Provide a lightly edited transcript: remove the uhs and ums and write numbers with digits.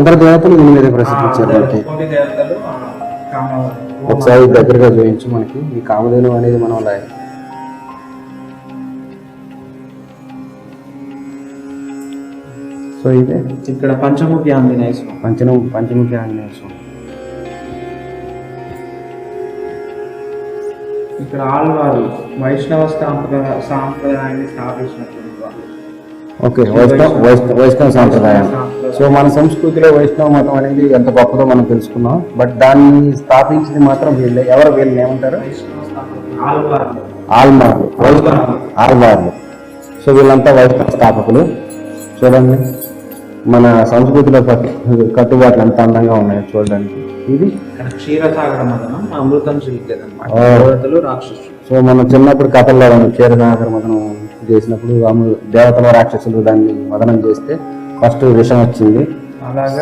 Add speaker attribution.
Speaker 1: అందరు దేవతలు దీని మీద ప్రసిద్ధి ఇచ్చారు మనకి. ఒకసారి దగ్గరగా చూపించు మనకి ఈ కామధేను అనేది మనం అలా సో ఇదే
Speaker 2: ఇక్కడ పంచముఖి ఆంజనేయ స్వామి.
Speaker 1: పంచముఖి ఆంజనేయ స్వామి.
Speaker 2: ఇక్కడ ఆళ్వారు వైష్ణవ సాంప్రదాయాన్ని స్థాపించినటువంటి వాళ్ళు.
Speaker 1: ఓకే, వైష్ణవ సాంప్రదాయం. సో మన సంస్కృతిలో వైష్ణవ మతం అనేది ఎంత గొప్పదో మనం తెలుసుకున్నాం. బట్ దాన్ని స్థాపించింది మాత్రం వీళ్ళే. ఎవరు వీళ్ళని ఏమంటారు? ఆల్వార్లు. సో వీళ్ళంతా వైష్ణవ స్థాపకులు. చూడండి మన సంస్కృతిలో కట్టుబాట్లు ఎంత అందంగా ఉన్నాయో చూడడానికి. ఇది
Speaker 2: క్షీరసాగర మదనం, అమృతం చిలికేదన్నమాట. రాక్షసులు. సో
Speaker 1: మనం చిన్నప్పుడు కథల్లో క్షీరసాగర మదనం చేసినప్పుడు దేవతల రాక్షసులు దాన్ని మదనం చేస్తే ఫస్ట్ విషం వచ్చింది.
Speaker 2: అలాగా